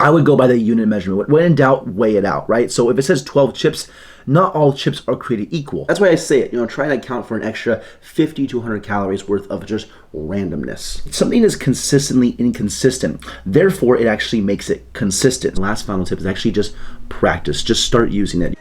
I would go by the unit measurement. When in doubt, weigh it out, right? So if it says 12 chips, not all chips are created equal. That's why I say it, try and account for an extra 50 to 100 calories worth of just randomness. Something is consistently inconsistent, therefore it actually makes it consistent. The last final tip is actually just practice. Just start using it.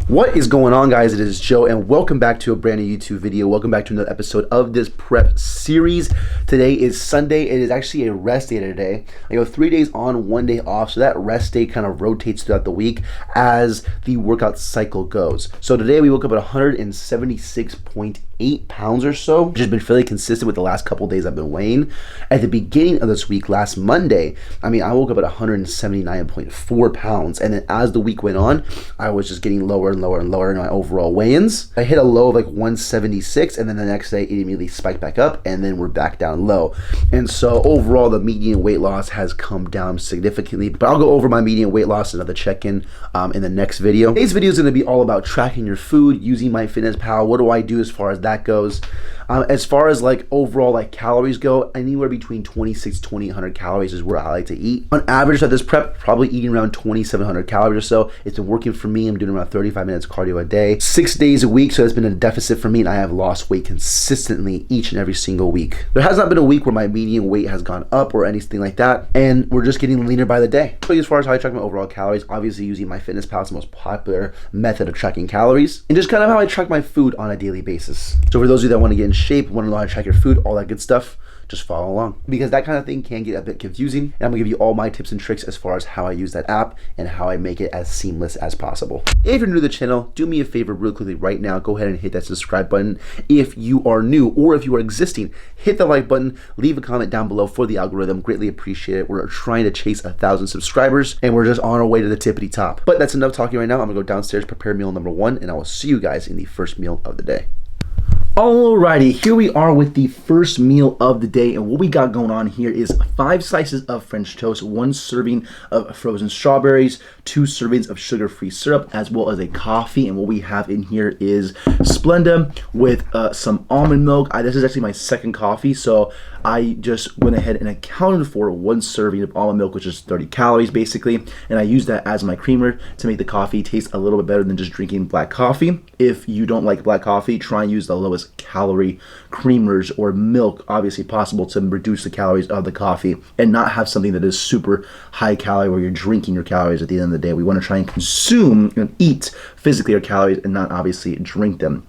What is going on, guys? It is Joe, and welcome back to a brand new YouTube video. Welcome back to another episode of this prep series. Today is Sunday. It is actually a rest day today. I go 3 days on, 1 day off, so that rest day kind of rotates throughout the week as the workout cycle goes. So today we woke up at 176.8 pounds or so, which has been fairly consistent with the last couple days I've been weighing. At the beginning of this week, last Monday, I woke up at 179.4 pounds, and then as the week went on, I was just getting lower and lower and lower in my overall weigh-ins. I hit a low of like 176, and then the next day it immediately spiked back up, and then we're back down low. And so overall, the median weight loss has come down significantly, but I'll go over my median weight loss, another check-in in the next video. Today's video is going to be all about tracking your food using MyFitnessPal. What do I do as far as that goes? As far as like overall like calories go, anywhere between 26 to 2800 calories is where I like to eat. On average at this prep, probably eating around 2700 calories or so. It's been working for me. I'm doing around 35 minutes cardio a day, 6 days a week. So it's been a deficit for me, and I have lost weight consistently each and every single week. There has not been a week where my median weight has gone up or anything like that, and we're just getting leaner by the day. So as far as how I track my overall calories, obviously using MyFitnessPal is the most popular method of tracking calories, and just kind of how I track my food on a daily basis. So for those of you that want to get in shape, want to know how to track your food, all that good stuff, just follow along, because that kind of thing can get a bit confusing, and I'm gonna give you all my tips and tricks as far as how I use that app and how I make it as seamless as possible. If you're new to the channel, do me a favor real quickly right now, go ahead and hit that subscribe button. If you are new, or if you are existing, hit the like button, leave a comment down below for the algorithm, greatly appreciate it. We're trying to chase 1,000 subscribers, and we're just on our way to the tippity top. But that's enough talking right now. I'm gonna go downstairs, prepare meal number 1, and I will see you guys in the first meal of the day. Alrighty, here we are with the first meal of the day, and what we got going on here is 5 slices of French toast, 1 serving of frozen strawberries, 2 servings of sugar-free syrup, as well as a coffee. And what we have in here is Splenda with some almond milk. This is actually my second coffee, so I just went ahead and accounted for 1 serving of almond milk, which is 30 calories basically, and I use that as my creamer to make the coffee taste a little bit better than just drinking black coffee. If you don't like black coffee, try and use the lowest calorie creamers or milk, obviously possible, to reduce the calories of the coffee and not have something that is super high calorie where you're drinking your calories at the end of the day. We want to try and consume and eat physically our calories and not obviously drink them.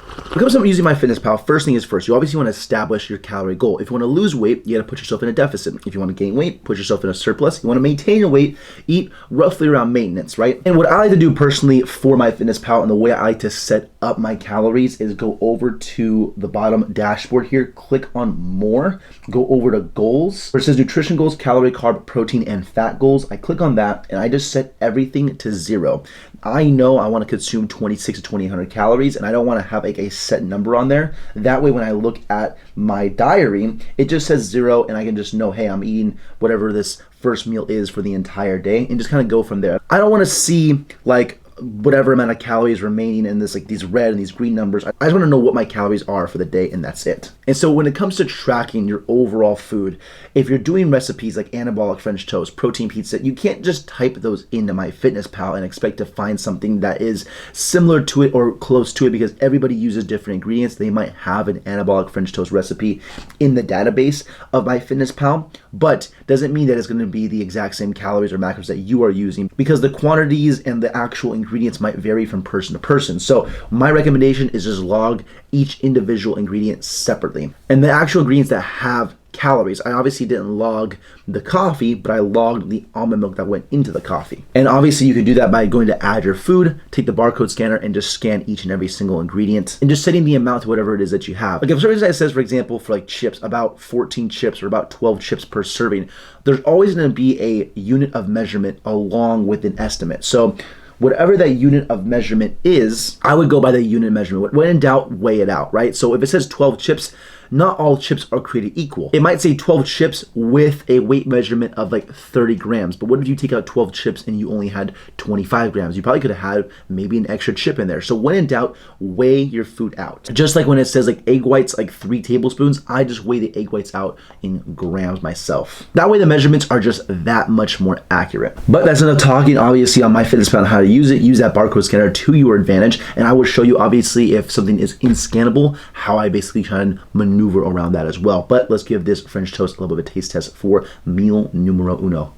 When it comes to using MyFitnessPal, first thing is first, you obviously want to establish your calorie goal. If you want to lose weight, you got to put yourself in a deficit. If you want to gain weight, put yourself in a surplus. You want to maintain your weight, eat roughly around maintenance, right? And what I like to do personally for MyFitnessPal, and the way I like to set up my calories, is go over to the bottom dashboard here, click on more, go over to goals, where it says nutrition goals, calorie, carb, protein, and fat goals. I click on that, and I just set everything to 0. I know I want to consume 26 to 2800 calories, and I don't want to have like a set number on there. That way when I look at my diary, it just says 0, and I can just know, hey, I'm eating whatever this first meal is for the entire day, and just kind of go from there. I don't want to see like whatever amount of calories remaining in this, like these red and these green numbers. I just want to know what my calories are for the day, and that's it. And so when it comes to tracking your overall food, if you're doing recipes like anabolic French toast, protein pizza, you can't just type those into MyFitnessPal and expect to find something that is similar to it or close to it, because everybody uses different ingredients. They might have an anabolic French toast recipe in the database of MyFitnessPal, but doesn't mean that it's going to be the exact same calories or macros that you are using, because the quantities and the actual ingredients might vary from person to person. So my recommendation is just log each individual ingredient separately. And the actual ingredients that have calories. I obviously didn't log the coffee, but I logged the almond milk that went into the coffee. And obviously you can do that by going to add your food, take the barcode scanner and just scan each and every single ingredient and just setting the amount to whatever it is that you have. Like if something that says, for example, for like chips, about 14 chips or about 12 chips per serving, there's always going to be a unit of measurement along with an estimate. So whatever that unit of measurement is, I would go by the unit measurement. When in doubt, weigh it out, right? So if it says 12 chips, not all chips are created equal. It might say 12 chips with a weight measurement of like 30 grams, but what if you take out 12 chips and you only had 25 grams? You probably could have had maybe an extra chip in there. So when in doubt, weigh your food out. Just like when it says like egg whites, like 3 tablespoons, I just weigh the egg whites out in grams myself. That way the measurements are just that much more accurate. But that's enough talking, obviously, on MyFitnessPal on how to use it. Use that barcode scanner to your advantage, and I will show you, obviously, if something is inscannable, how I basically try and maneuver around that as well. But let's give this French toast a little bit of a taste test for meal numero uno.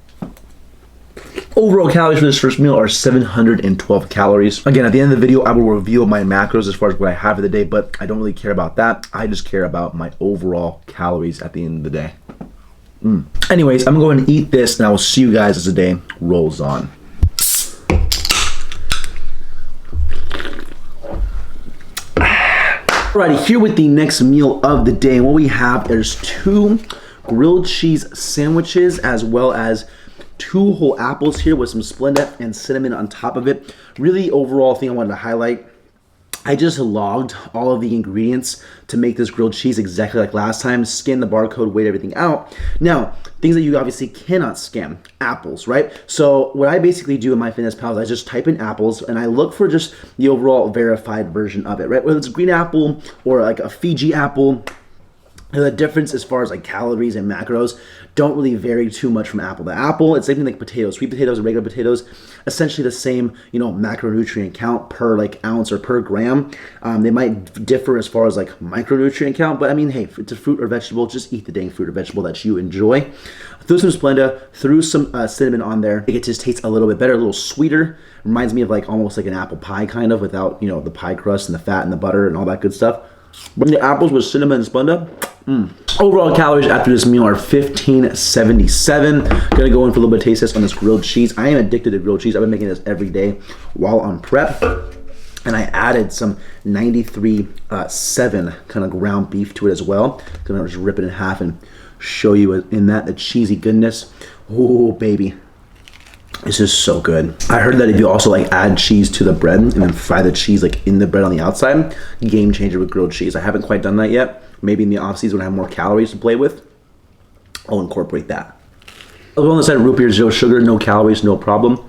Overall calories for this first meal are 712 calories. Again, at the end of the video, I will reveal my macros as far as what I have for the day, but I don't really care about that. I just care about my overall calories at the end of the day. Anyways, I'm going to eat this, and I will see you guys as the day rolls on. Alrighty, here with the next meal of the day, and what we have is 2 grilled cheese sandwiches as well as 2 whole apples here with some Splenda and cinnamon on top of it. Really, overall thing I wanted to highlight, I just logged all of the ingredients to make this grilled cheese exactly like last time, scanned the barcode, weighed everything out. Now, things that you obviously cannot scan, apples, right? So what I basically do in MyFitnessPal is I just type in apples and I look for just the overall verified version of it, right? Whether it's a green apple or like a Fiji apple, the difference as far as like calories and macros don't really vary too much from apple to apple. It's something like potatoes, sweet potatoes and regular potatoes, essentially the same, macronutrient count per like ounce or per gram. They might differ as far as like micronutrient count, but I mean, hey, if it's a fruit or vegetable, just eat the dang fruit or vegetable that you enjoy. Threw some Splenda, threw some cinnamon on there. It just tastes a little bit better, a little sweeter. Reminds me of like almost like an apple pie kind of, without, the pie crust and the fat and the butter and all that good stuff. But the apples with cinnamon and Splenda, Overall calories after this meal are 1577. Gonna go in for a little bit of taste test on this grilled cheese. I am addicted to grilled cheese. I've been making this every day while on prep. And I added some 93.7 kind of ground beef to it as well. Gonna just rip it in half and show you in that the cheesy goodness. Oh baby, this is so good. I heard that if you also like add cheese to the bread and then fry the cheese like in the bread on the outside, game changer with grilled cheese. I haven't quite done that yet. Maybe in the off season when I have more calories to play with, I'll incorporate that. On the side, root beer, 0 sugar, no calories, no problem.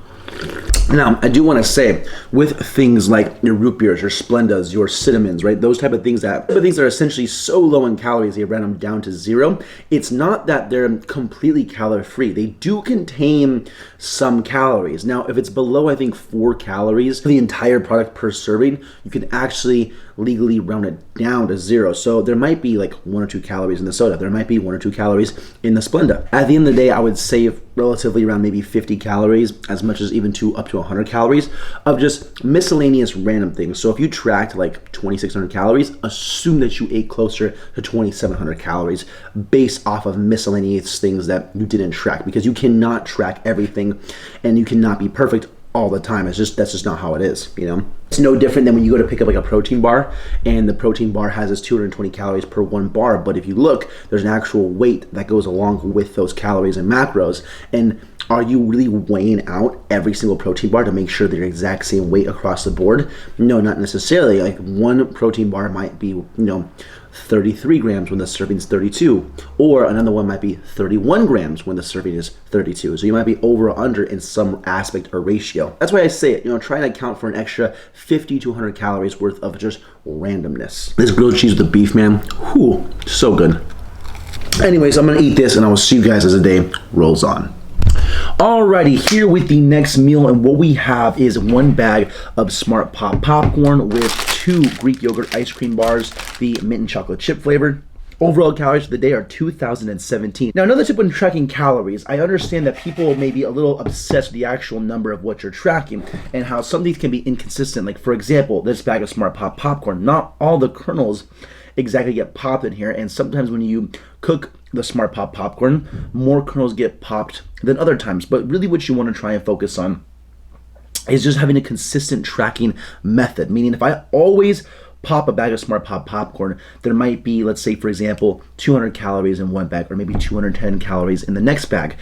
Now, I do want to say, with things like your root beers, your Splendas, your cinnamons, right? Those type of things that are essentially so low in calories, they ran them down to 0. It's not that they're completely calorie-free. They do contain some calories. Now, if it's below, I think, 4 calories for the entire product per serving, you can actually legally round it down to 0. So there might be like 1 or 2 calories in the soda. There might be 1 or 2 calories in the Splenda. At the end of the day, I would save relatively around maybe 50 calories, as much as even up to 100 calories of just miscellaneous random things. So if you tracked like 2,600 calories, assume that you ate closer to 2,700 calories based off of miscellaneous things that you didn't track, because you cannot track everything and you cannot be perfect all the time. That's just not how it is, It's no different than when you go to pick up like a protein bar, and the protein bar has this 220 calories per 1 bar, but if you look, there's an actual weight that goes along with those calories and macros. And are you really weighing out every single protein bar to make sure they're exact same weight across the board? No, not necessarily. Like one protein bar might be, 33 grams when the serving is 32, or another one might be 31 grams when the serving is 32. So you might be over or under in some aspect or ratio. That's why I say it, try to account for an extra 50 to 100 calories worth of just randomness. This grilled cheese with the beef, man, whew, so good. Anyways, I'm gonna eat this and I will see you guys as the day rolls on. Alrighty, here with the next meal, and what we have is 1 bag of Smart Pop popcorn with 2 Greek yogurt ice cream bars, the mint and chocolate chip flavored. Overall calories for the day are 2,017. Now, another tip when tracking calories, I understand that people may be a little obsessed with the actual number of what you're tracking and how some of these can be inconsistent. Like, for example, this bag of Smart Pop popcorn, not all the kernels exactly get popped in here, and sometimes when you cook the Smart Pop popcorn, more kernels get popped than other times. But really what you want to try and focus on is just having a consistent tracking method. Meaning if I always pop a bag of Smart Pop popcorn, there might be, let's say for example, 200 calories in one bag or maybe 210 calories in the next bag.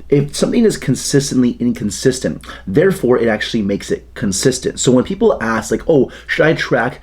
If something is consistently inconsistent, therefore it actually makes it consistent. So when people ask like, oh, should I track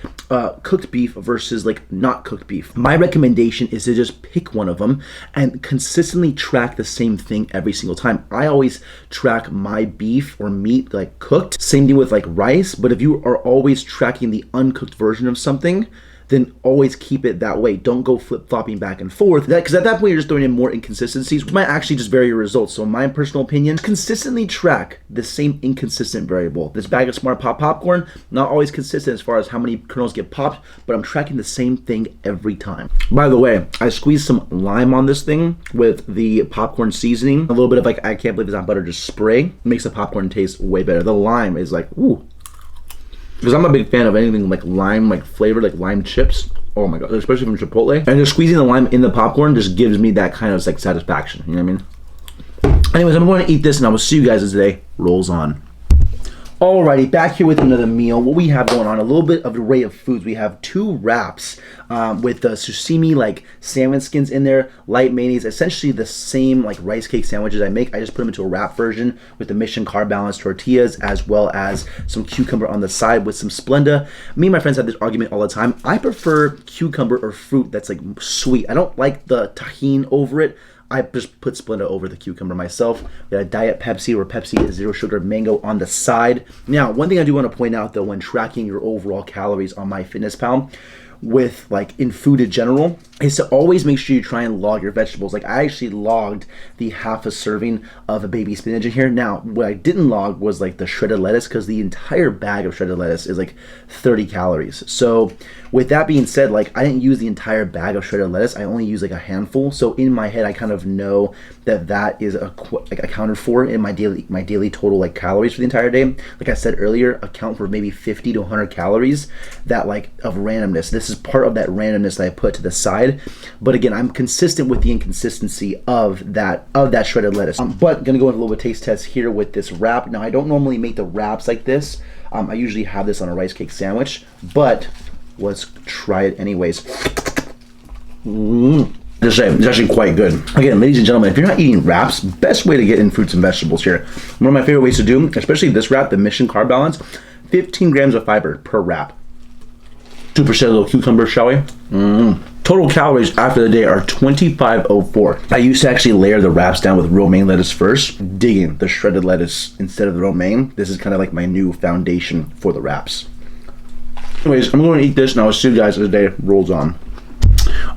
cooked beef versus like not cooked beef? My recommendation is to just pick one of them and consistently track the same thing every single time. I always track my beef or meat like cooked. Same thing with like rice, but if you are always tracking the uncooked version of something, then always keep it that way. Don't go flip-flopping back and forth. Because at that point, you're just throwing in more inconsistencies, which might actually just vary your results. So in my personal opinion, consistently track the same inconsistent variable. This bag of Smart Pop popcorn, not always consistent as far as how many kernels get popped, but I'm tracking the same thing every time. By the way, I squeezed some lime on this thing with the popcorn seasoning. A little bit of like, I can't believe it's not butter, just spray. It makes the popcorn taste way better. The lime is like, ooh. Because I'm a big fan of anything like lime, like flavored, like lime chips. Oh my god, especially from Chipotle. And just squeezing the lime in the popcorn just gives me that kind of like satisfaction. You know what I mean? Anyways, I'm going to eat this and I will see you guys as the day rolls on. Alrighty, back here with another meal. What we have going on, a little bit of an array of foods. We have 2 wraps with the sashimi like salmon skins in there, light mayonnaise, essentially the same like rice cake sandwiches I make. I just put them into a wrap version with the Mission Carb Balance tortillas as well as some cucumber on the side with some Splenda. Me and my friends have this argument all the time. I prefer cucumber or fruit that's like sweet. I don't like the tahini over it. I just put Splenda over the cucumber myself. We got a Diet Pepsi or Pepsi Zero Sugar Mango on the side. Now, one thing I do want to point out though, when tracking your overall calories on MyFitnessPal, with like in food in general, is to always make sure you try and log your vegetables. Like I actually logged the half a serving of a baby spinach in here. Now, what I didn't log was like the shredded lettuce, because the entire bag of shredded lettuce is like 30 calories. So with that being said, like I didn't use the entire bag of shredded lettuce. I only used like a handful. So in my head, I kind of know that that is like accounted for in my daily total like calories for the entire day. Like I said earlier, account for maybe 50 to 100 calories that like of randomness. This is part of that randomness that I put to the side. But again, I'm consistent with the inconsistency of that shredded lettuce. But gonna go into a little bit of taste test here with this wrap. Now I don't normally make the wraps like this. I usually have this on a rice cake sandwich, but let's try it anyways. It's actually quite good. Again, ladies and gentlemen, if you're not eating wraps, best way to get in fruits and vegetables here. One of my favorite ways to do, especially this wrap, the Mission Carb Balance, 15 grams of fiber per wrap. 2% of little cucumber, shall we? Total calories after the day are 2504. I used to actually layer the wraps down with romaine lettuce first, digging the shredded lettuce instead of the romaine. This is kind of like my new foundation for the wraps. Anyways, I'm going to eat this and I'll see you guys as the day rolls on.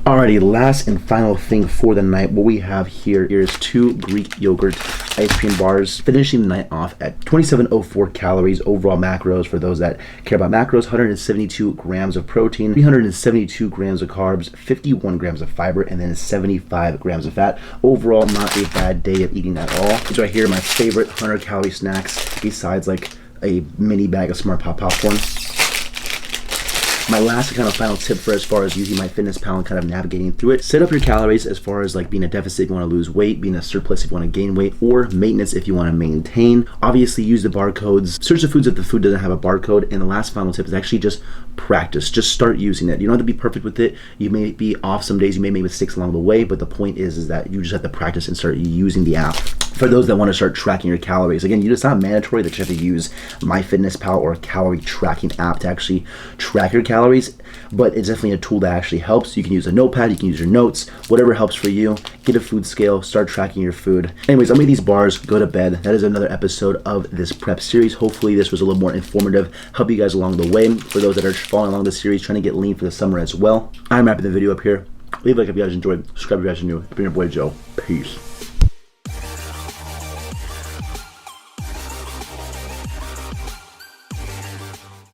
Alrighty, last and final thing for the night. What we have here is 2 Greek yogurt ice cream bars, finishing the night off at 2704 calories. Overall macros, for those that care about macros, 172 grams of protein, 372 grams of carbs, 51 grams of fiber, and then 75 grams of fat. Overall, not a bad day of eating at all. These right here, my favorite 100 calorie snacks, besides like a mini bag of Smart Pop popcorn. My last kind of final tip for as far as using MyFitnessPal and kind of navigating through it: set up your calories as far as like being a deficit if you want to lose weight, being a surplus if you want to gain weight, or maintenance if you want to maintain. Obviously use the barcodes. Search the foods if the food doesn't have a barcode. And the last final tip is actually just practice. Just start using it. You don't have to be perfect with it. You may be off some days, you may make mistakes along the way, but the point is that you just have to practice and start using the app. For those that want to start tracking your calories, again, it's not mandatory that you have to use MyFitnessPal or a calorie tracking app to actually track your calories, but it's definitely a tool that actually helps. You can use a notepad, you can use your notes, whatever helps for you. Get a food scale, start tracking your food. Anyways, I'll make these bars, go to bed. That is another episode of this prep series. Hopefully this was a little more informative, help you guys along the way. For those that are following along the series, trying to get lean for the summer as well. I'm wrapping the video up here. Leave a like if you guys enjoyed, subscribe if you guys are new. It's been your boy Joe. Peace.